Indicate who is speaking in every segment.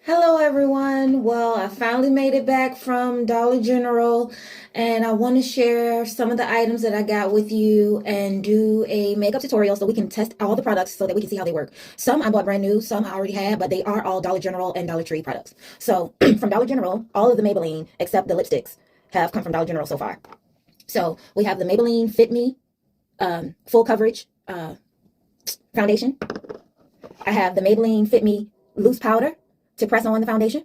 Speaker 1: Hello, everyone. Well, I finally made it back from Dollar General, and I want to share some of the items that I got with you and do a makeup tutorial so we can test all the products so that we can see how they work. Some I bought brand new, some I already had, but they are all Dollar General and Dollar Tree products. So, from Dollar General, all of the Maybelline, except the lipsticks, have come from Dollar General so far. So, we have the Maybelline Fit Me Full Coverage foundation. I have the Maybelline Fit Me Loose Powder to press on the foundation.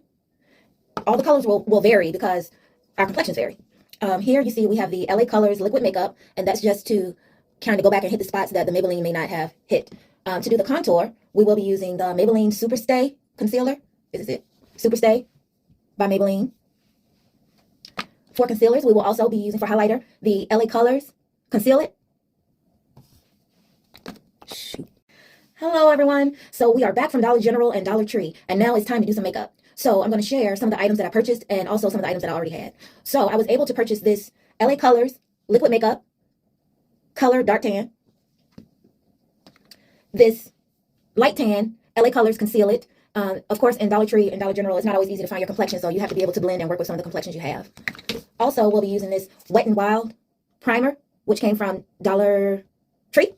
Speaker 1: All the colors will vary because our complexions vary. Here you see we have the LA Colors liquid makeup, and that's just to kind of go back and hit the spots that the Maybelline may not have hit. To do the contour, we will be using the Maybelline Super Stay Concealer. This is it. Super Stay by Maybelline. For concealers, we will also be using for highlighter the LA Colors Conceal It. Shoot. Hello, everyone. So we are back from Dollar General and Dollar Tree, and now it's time to do some makeup. So I'm going to share some of the items that I purchased and also some of the items that I already had. So I was able to purchase this LA Colors liquid makeup, color dark tan, this light tan, LA Colors Conceal It. Of course, in Dollar Tree and Dollar General, it's not always easy to find your complexion, so you have to be able to blend and work with some of the complexions you have. Also, we'll be using this Wet n Wild primer, which came from Dollar Tree.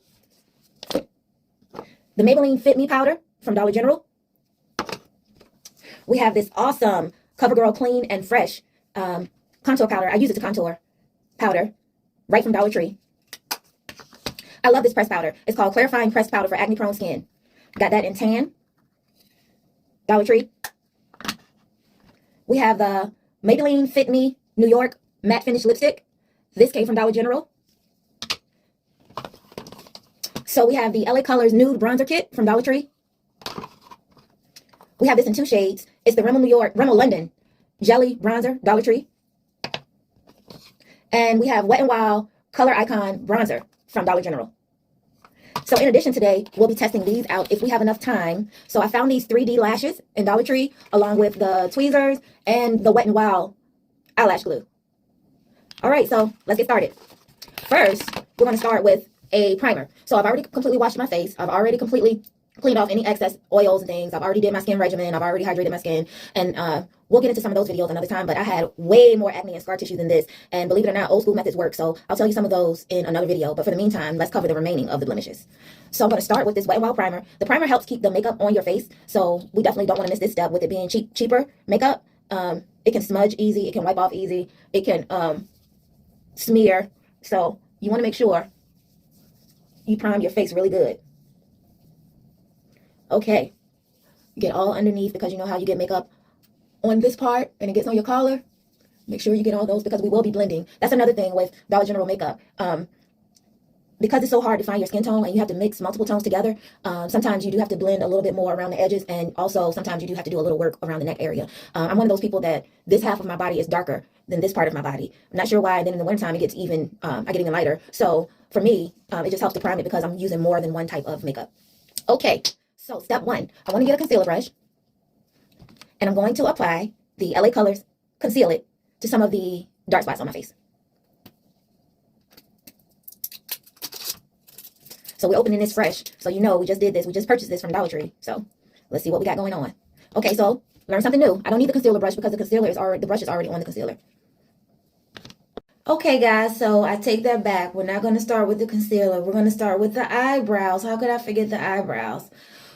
Speaker 1: The Maybelline Fit Me powder from Dollar General. We have this awesome CoverGirl Clean and Fresh contour powder. I use it to contour powder right from Dollar Tree. I love this pressed powder. It's called Clarifying Pressed Powder for Acne Prone Skin. Got that in tan. Dollar Tree. We have the Maybelline Fit Me New York Matte Finish Lipstick. This came from Dollar General. So we have the LA Colors Nude Bronzer Kit from Dollar Tree. We have this in two shades. It's the Rimmel London Jelly Bronzer, Dollar Tree. And we have Wet n Wild Color Icon Bronzer from Dollar General. So in addition, today, we'll be testing these out if we have enough time. So I found these 3D lashes in Dollar Tree, along with the tweezers and the Wet n Wild eyelash glue. All right, so let's get started. First, we're going to start with a primer. So I've already completely washed my face. I've already completely cleaned off any excess oils and things. I've already did my skin regimen. I've already hydrated my skin. And we'll get into some of those videos another time. But I had way more acne and scar tissue than this. And believe it or not, old school methods work. So I'll tell you some of those in another video. But for the meantime, let's cover the remaining of the blemishes. So I'm going to start with this Wet n Wild primer. The primer helps keep the makeup on your face. So we definitely don't want to miss this step with it being cheaper makeup. It can smudge easy. It can wipe off easy. It can smear. So you want to make sure you prime your face really good. Okay, get all underneath, because you know how you get makeup on this part and it gets on your collar. Make sure you get all those, because we will be blending. That's another thing with Dollar General makeup. Because it's so hard to find your skin tone and you have to mix multiple tones together, sometimes you do have to blend a little bit more around the edges, and also sometimes you do have to do a little work around the neck area. I'm one of those people that this half of my body is darker than this part of my body. I'm not sure why. And then in the wintertime it gets even, I get even lighter. So for me, it just helps to prime it because I'm using more than one type of makeup. Okay, so step one, I want to get a concealer brush, and I'm going to apply the LA Colors Conceal It to some of the dark spots on my face. So we're opening this fresh. So you know we just did this. We just purchased this from Dollar Tree. So let's see what we got going on. Okay, so learn something new. I don't need the concealer brush because the brush is already on the concealer. Okay, guys, so I take that back. We're not going to start with the concealer. We're going to start with the eyebrows. How could I forget the eyebrows?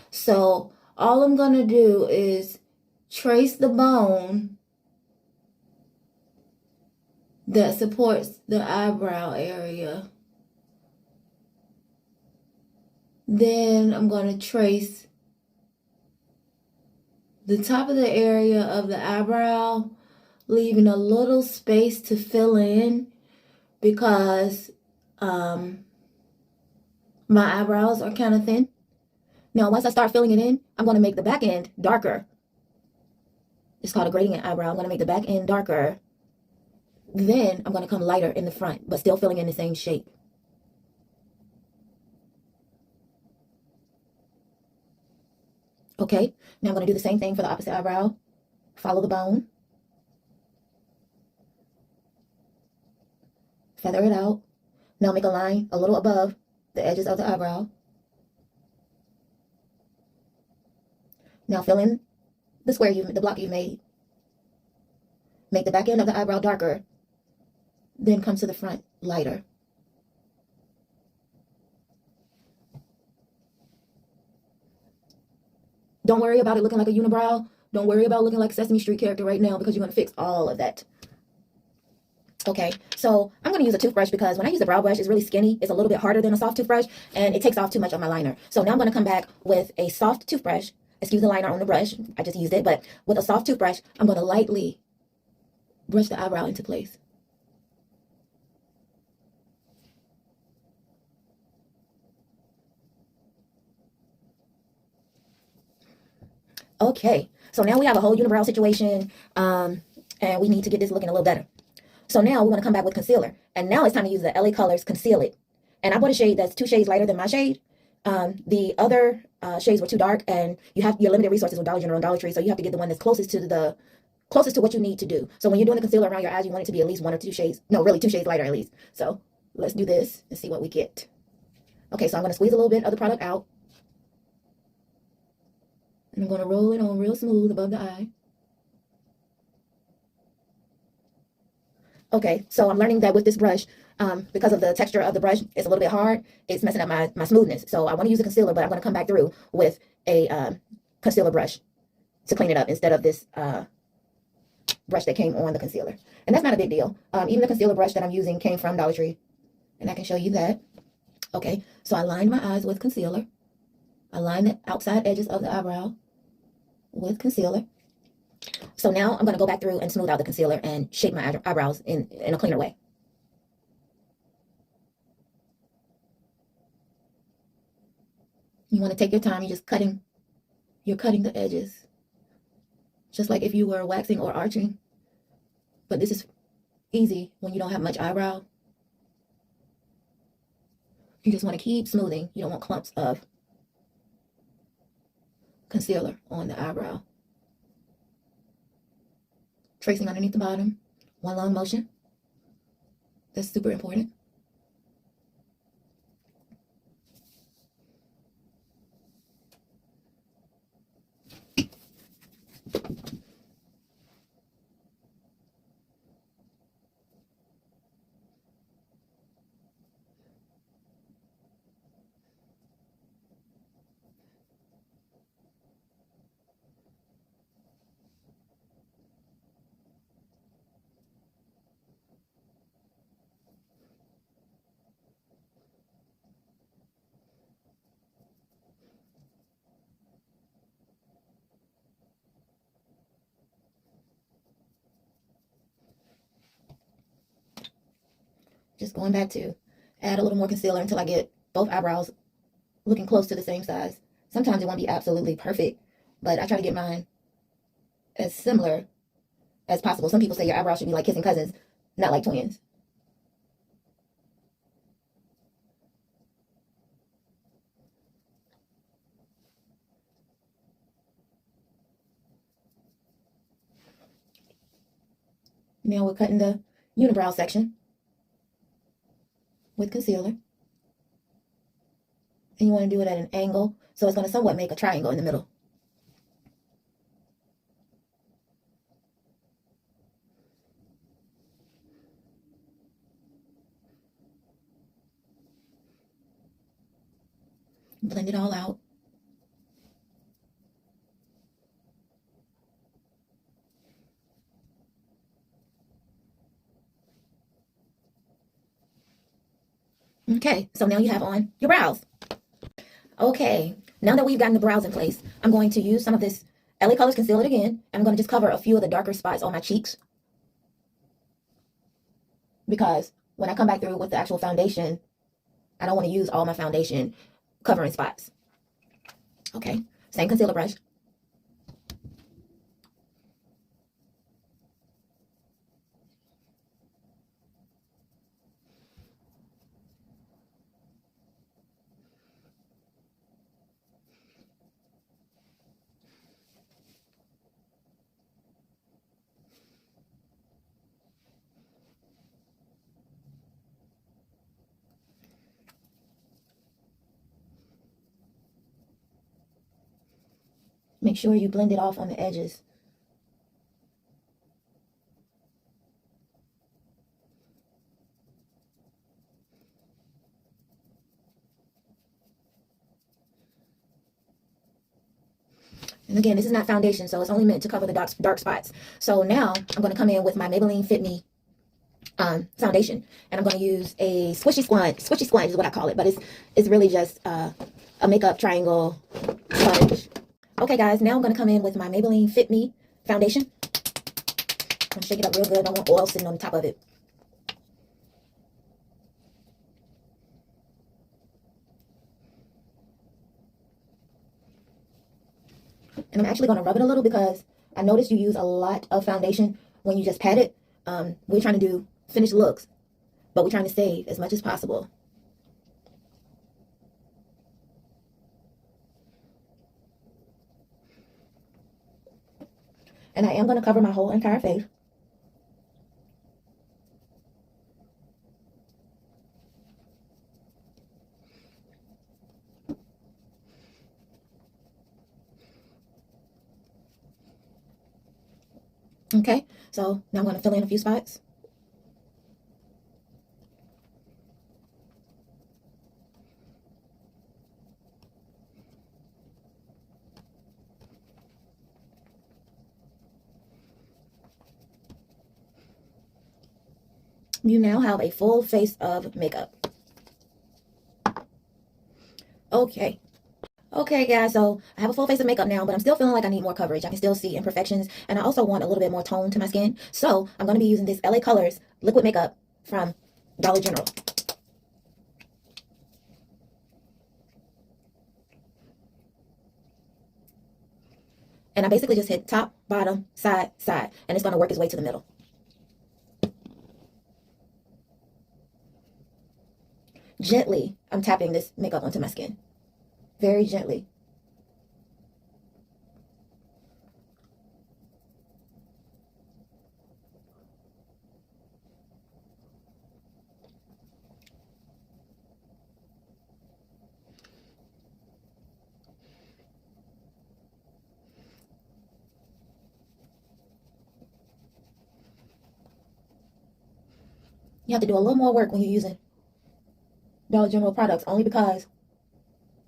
Speaker 1: So all I'm going to do is trace the bone that supports the eyebrow area. Then I'm going to trace the top of the area of the eyebrow, leaving a little space to fill in, because my eyebrows are kind of thin. Now, once I start filling it in, I'm going to make the back end darker. It's called a gradient eyebrow. I'm going to make the back end darker. Then I'm going to come lighter in the front, but still filling in the same shape. Okay, now I'm going to do the same thing for the opposite eyebrow. Follow the bone. Feather it out. Now make a line a little above the edges of the eyebrow. Now fill in the block you made. Make the back end of the eyebrow darker, then come to the front lighter. Don't worry about it looking like a unibrow. Don't worry about looking like a Sesame Street character right now, because you're going to fix all of that. Okay, so I'm going to use a toothbrush because when I use a brow brush, it's really skinny. It's a little bit harder than a soft toothbrush, and it takes off too much of my liner. So now I'm going to come back with a soft toothbrush. Excuse the liner on the brush. I just used it, but with a soft toothbrush, I'm going to lightly brush the eyebrow into place. Okay, so now we have a whole unibrow situation, and we need to get this looking a little better. So now we're going to come back with concealer. And now it's time to use the LA Colors Conceal It. And I bought a shade that's 2 shades lighter than my shade. The other shades were too dark, and you have your limited resources with Dollar General and Dollar Tree, so you have to get the one that's closest to what you need to do. So when you're doing the concealer around your eyes, you want it to be at least 1 or 2 shades. No, really 2 shades lighter at least. So let's do this and see what we get. Okay, so I'm going to squeeze a little bit of the product out. And I'm going to roll it on real smooth above the eye. Okay, so I'm learning that with this brush, because of the texture of the brush, it's a little bit hard. It's messing up my smoothness. So I want to use a concealer, but I'm going to come back through with a concealer brush to clean it up instead of this brush that came on the concealer. And that's not a big deal. Even the concealer brush that I'm using came from Dollar Tree. And I can show you that. Okay, so I lined my eyes with concealer. I lined the outside edges of the eyebrow with concealer. So now I'm going to go back through and smooth out the concealer and shape my eyebrows in a cleaner way. You want to take your time. You're cutting the edges, just like if you were waxing or arching. But this is easy when you don't have much eyebrow. You just want to keep smoothing. You don't want clumps of concealer on the eyebrow. Tracing underneath the bottom, one long motion. That's super important. Just going back to add a little more concealer until I get both eyebrows looking close to the same size. Sometimes it won't be absolutely perfect, but I try to get mine as similar as possible. Some people say your eyebrows should be like kissing cousins, not like twins. Now we're cutting the unibrow section with concealer. And you want to do it at an angle, so it's going to somewhat make a triangle in the middle. Blend it all out. Okay, so now you have on your brows. Okay, now that we've gotten the brows in place, I'm going to use some of this LA Colors Conceal It again. I'm going to just cover a few of the darker spots on my cheeks, because when I come back through with the actual foundation, I don't want to use all my foundation covering spots. Okay, same concealer brush. Make sure you blend it off on the edges. And again, this is not foundation, so it's only meant to cover the dark spots. So now I'm going to come in with my Maybelline Fit Me foundation, and I'm going to use a squishy sponge is what I call it, but it's really just a makeup triangle sponge. Okay, guys, now I'm going to come in with my Maybelline Fit Me foundation. I'm going to shake it up real good. I don't want oil sitting on the top of it. And I'm actually going to rub it a little because I noticed you use a lot of foundation when you just pat it. We're trying to do finished looks, but we're trying to save as much as possible. And I am going to cover my whole entire face. Okay, so now I'm going to fill in a few spots. You now have a full face of makeup. Okay. Okay, guys, so I have a full face of makeup now, but I'm still feeling like I need more coverage. I can still see imperfections, and I also want a little bit more tone to my skin. So I'm going to be using this LA Colors liquid makeup from Dollar General. And I basically just hit top, bottom, side, side, and it's going to work its way to the middle. Gently, I'm tapping this makeup onto my skin. Very gently. You have to do a little more work when you're using Dollar General products, only because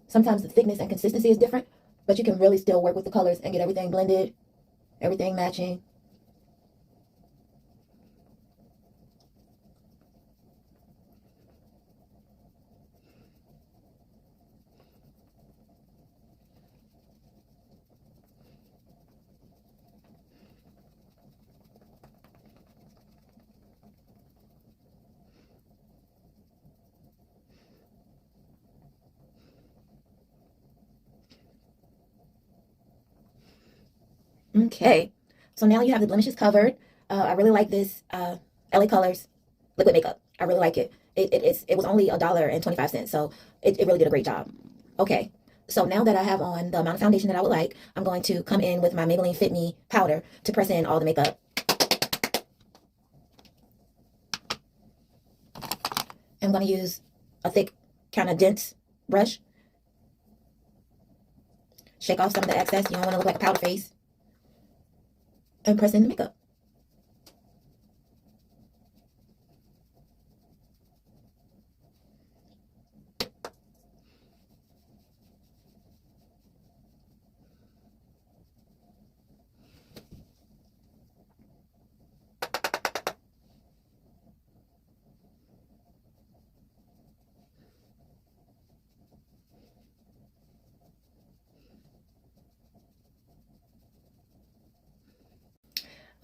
Speaker 1: sometimes the thickness and consistency is different, but you can really still work with the colors and get everything blended, everything matching. Okay, so now you have the blemishes covered. I really like this LA Colors liquid makeup. I really like it. It was only $1.25, so it really did a great job. Okay, so now that I have on the amount of foundation that I would like, I'm going to come in with my Maybelline Fit Me powder to press in all the makeup. I'm going to use a thick, kind of dense brush. Shake off some of the excess. You don't want to look like a powder face. And press in the makeup.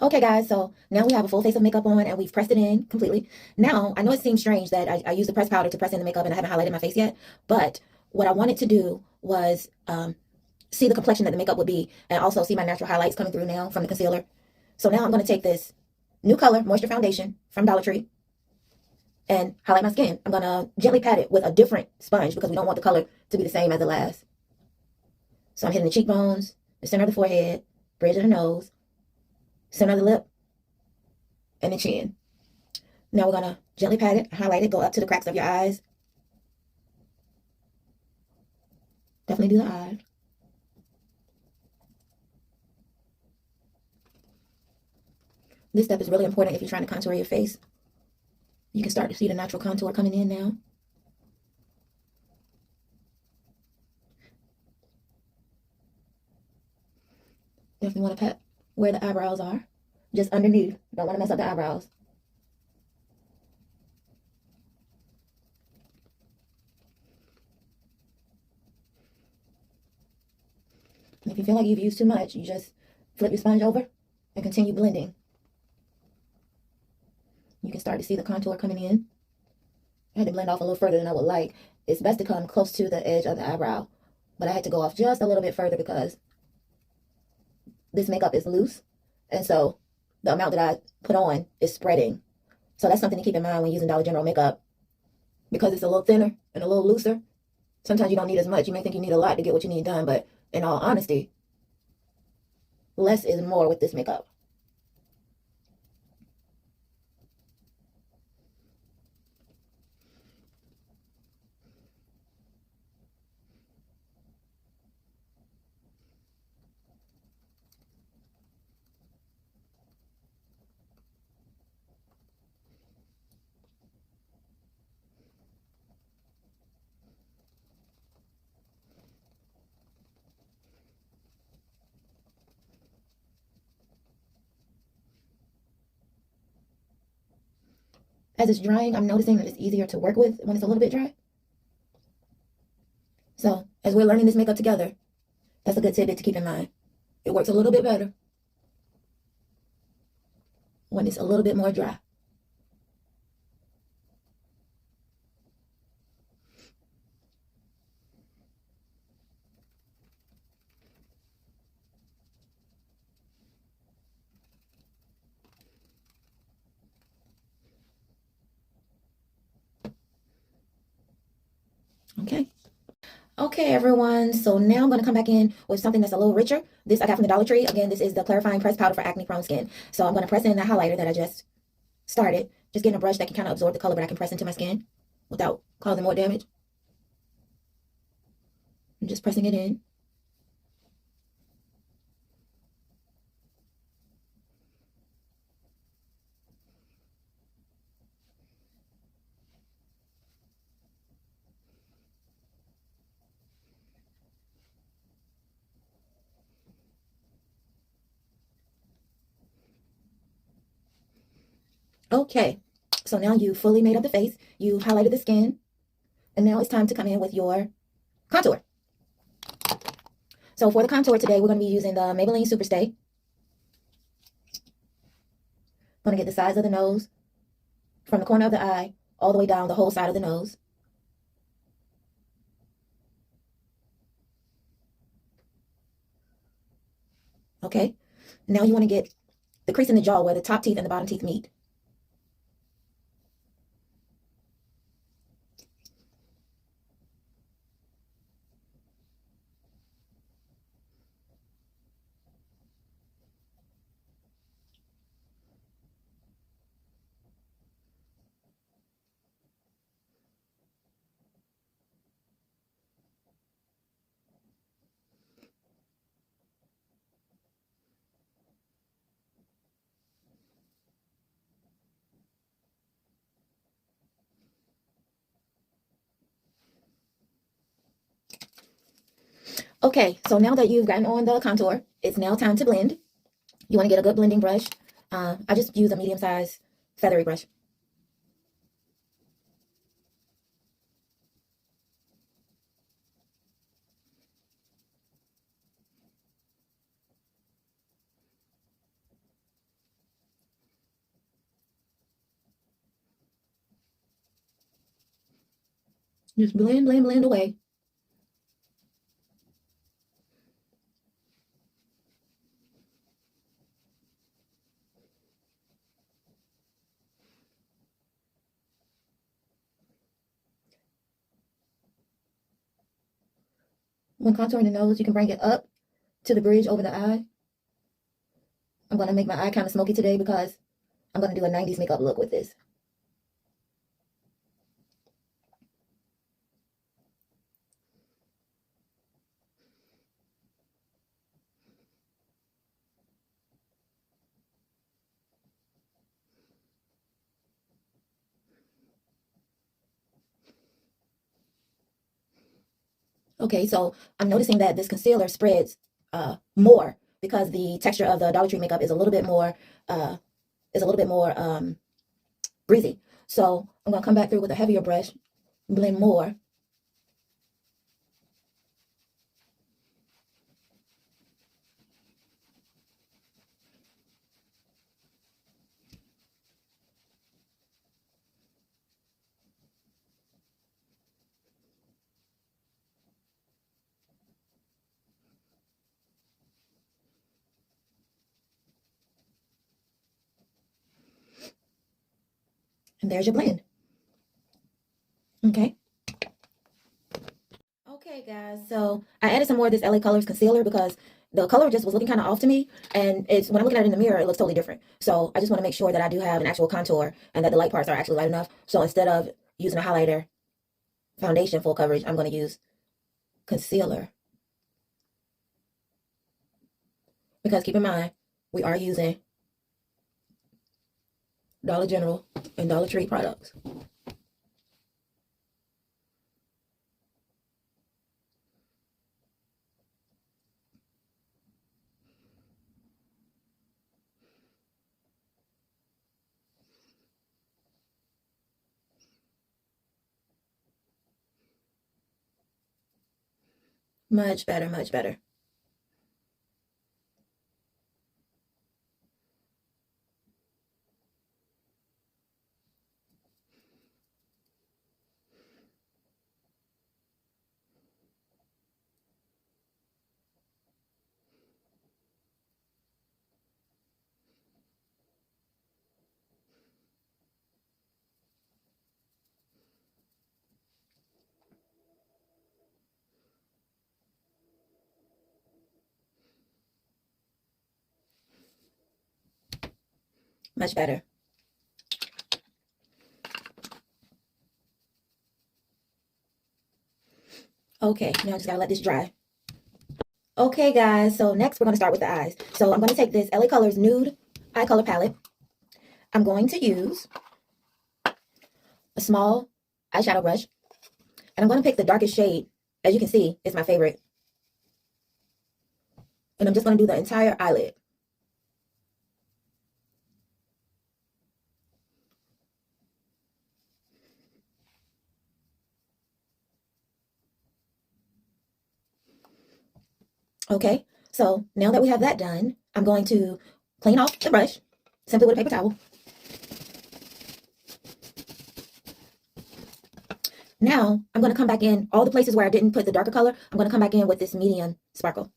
Speaker 1: Okay, guys, so now we have a full face of makeup on and we've pressed it in completely. Now, I know it seems strange that I used the pressed powder to press in the makeup and I haven't highlighted my face yet, but what I wanted to do was see the complexion that the makeup would be and also see my natural highlights coming through now from the concealer. So now I'm going to take this New Color Moisture Foundation from Dollar Tree and highlight my skin. I'm going to gently pat it with a different sponge because we don't want the color to be the same as the last. So I'm hitting the cheekbones, the center of the forehead, bridge of the nose, center of the lip, and the chin. Now we're going to gently pat it, highlight it, go up to the cracks of your eyes. Definitely do the eyes. This step is really important if you're trying to contour your face. You can start to see the natural contour coming in now. Definitely want to pat where the eyebrows are. Just underneath. Don't want to mess up the eyebrows. And if you feel like you've used too much, you just flip your sponge over and continue blending. You can start to see the contour coming in. I had to blend off a little further than I would like. It's best to come close to the edge of the eyebrow, but I had to go off just a little bit further because this makeup is loose, and so the amount that I put on is spreading. So that's something to keep in mind when using Dollar General makeup. Because it's a little thinner and a little looser, sometimes you don't need as much. You may think you need a lot to get what you need done, but in all honesty, less is more with this makeup. As it's drying, I'm noticing that it's easier to work with when it's a little bit dry. So as we're learning this makeup together, that's a good tidbit to keep in mind. It works a little bit better when it's a little bit more dry. Okay. Okay, everyone. So now I'm going to come back in with something that's a little richer. This I got from the Dollar Tree. Again, this is the Clarifying Press Powder for Acne Prone Skin. So I'm going to press in the highlighter that I just started. Just getting a brush that can kind of absorb the color, but I can press into my skin without causing more damage. I'm just pressing it in. Okay, so now you fully made up the face. You highlighted the skin. And now it's time to come in with your contour. So for the contour today, we're going to be using the Maybelline Superstay. I'm going to get the sides of the nose from the corner of the eye all the way down the whole side of the nose. Okay, now you want to get the crease in the jaw where the top teeth and the bottom teeth meet. Okay, so now that you've gotten on the contour, it's now time to blend. You want to get a good blending brush. I just use a medium-sized feathery brush. Just blend, blend, blend away. When contouring the nose, you can bring it up to the bridge over the eye. I'm going to make my eye kind of smoky today because I'm going to do a 90s makeup look with this. Okay, so I'm noticing that this concealer spreads more because the texture of the Dollar Tree makeup is a little bit more uh, breezy. So I'm gonna come back through with a heavier brush, blend more. And there's your blend. Okay. Okay, guys. So I added some more of this LA Colors concealer because the color just was looking kind of off to me. And it's when I'm looking at it in the mirror, it looks totally different. So I just want to make sure that I do have an actual contour and that the light parts are actually light enough. So instead of using a highlighter foundation full coverage, I'm going to use concealer. Because keep in mind, we are using Dollar General and Dollar Tree products. Much better, much better. Much better. Okay, now I just gotta let this dry. Okay, guys, so next we're gonna start with the eyes. So I'm gonna take this LA Colors Nude Eye Color Palette. I'm going to use a small eyeshadow brush, and I'm gonna pick the darkest shade. As you can see, it's my favorite. And I'm just gonna do the entire eyelid. Okay, so now that we have that done, I'm going to clean off the brush simply with a paper towel. Now I'm going to come back in all the places where I didn't put the darker color. I'm going to come back in with this medium sparkle.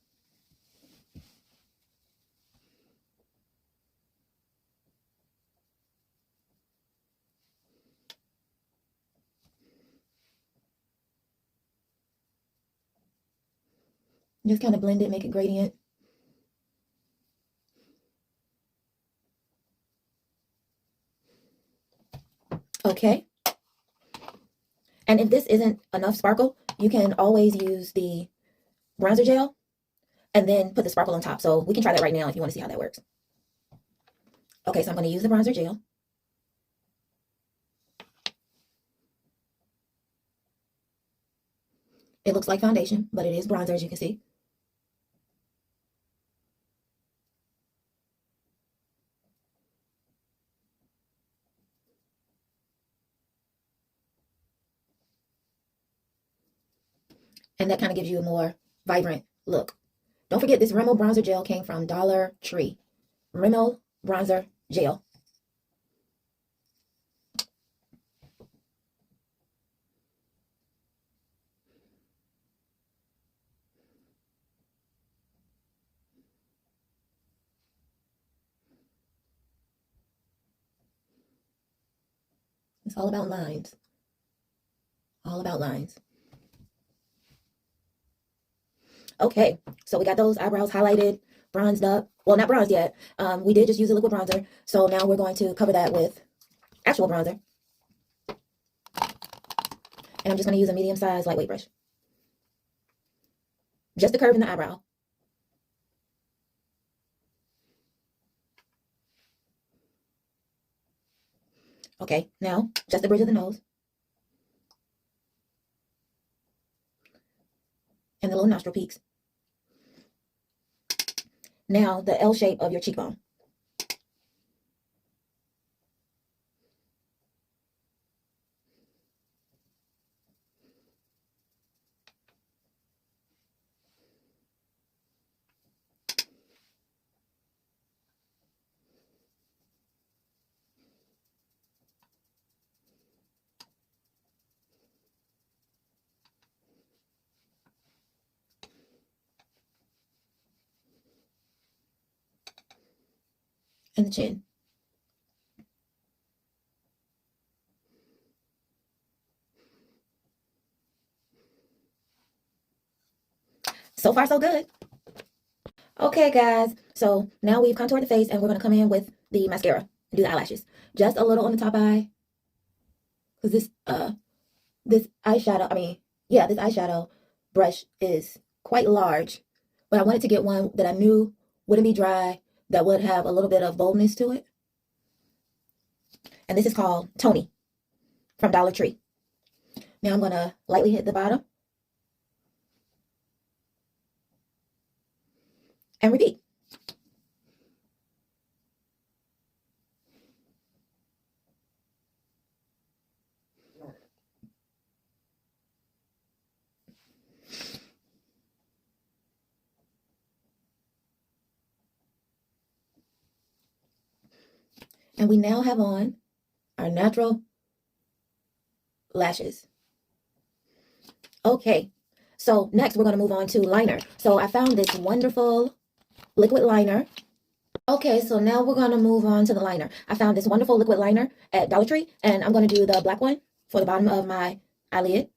Speaker 1: Just kind of blend it, make it gradient. Okay. And if this isn't enough sparkle, you can always use the bronzer gel and then put the sparkle on top. So we can try that right now if you want to see how that works. Okay, so I'm going to use the bronzer gel. It looks like foundation, but it is bronzer, as you can see. And that kind of gives you a more vibrant look. Don't forget this Rimmel bronzer gel came from Dollar Tree. Rimmel bronzer gel. It's all about lines. All about lines. Okay, so we got those eyebrows highlighted, bronzed up. Well, not bronzed yet. We did just use a liquid bronzer. So now we're going to cover that with actual bronzer. And I'm just going to use a medium-sized lightweight brush. Just to curve in the eyebrow. Okay, now just the bridge of the nose. and the little nostril peaks. Now the L shape of your cheekbone. And the chin. So far, so good. Okay, guys. So now we've contoured the face, and we're going to come in with the mascara and do the eyelashes. Just a little on the top eye. Because this eyeshadow brush is quite large. But I wanted to get one that I knew wouldn't be dry, that would have a little bit of boldness to it. And this is called Tony from Dollar Tree. Now I'm going to lightly hit the bottom. And repeat. And we now have on our natural lashes. Okay, so next we're going to move on to liner. So I found this wonderful liquid liner. Okay, so now we're going to move on to the liner. I found this wonderful liquid liner at Dollar Tree, and I'm going to do the black one for the bottom of my eyelid.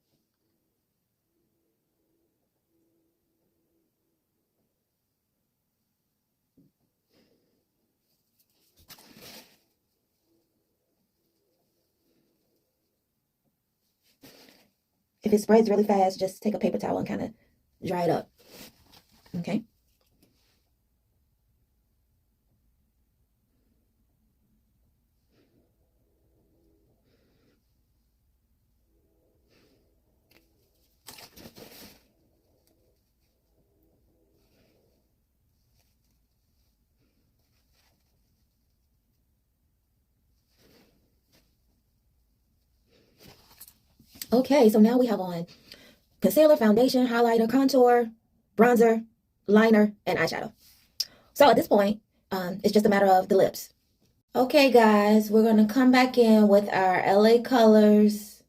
Speaker 1: If it spreads really fast, just take a paper towel and kind of dry it up. Okay. Okay, so now we have on concealer, foundation, highlighter, contour, bronzer, liner, and eyeshadow. So at this point, it's just a matter of the lips. Okay, guys, we're going to come back in with our LA Colors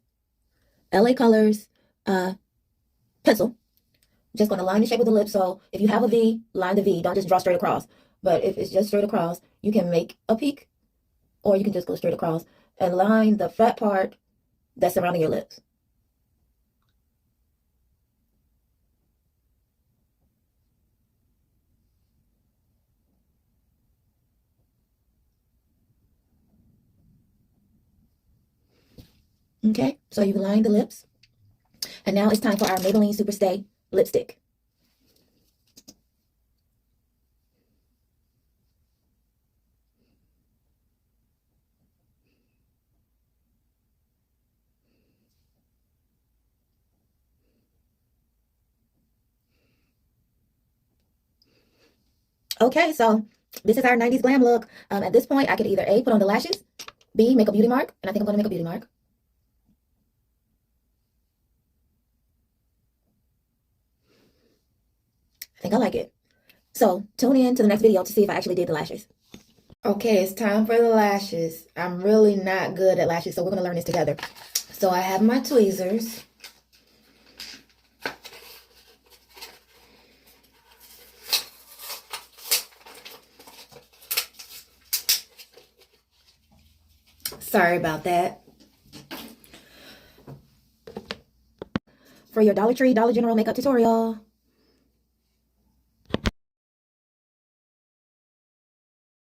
Speaker 1: pencil. Just going to line the shape of the lips. So if you have a V, line the V. Don't just draw straight across. But if it's just straight across, you can make a peak, or you can just go straight across and line the fat part that's surrounding your lips. Okay, so you've lined the lips. And now it's time for our Maybelline Superstay lipstick. Okay, so this is our 90s glam look. At this point, I could either A, put on the lashes, B, make a beauty mark, and I think I'm going to make a beauty mark. I think I like it. So tune in to the next video to see if I actually did the lashes. Okay, it's time for the lashes. I'm really not good at lashes, so we're going to learn this together. So I have my tweezers. Sorry about that. For your Dollar Tree, Dollar General makeup tutorial.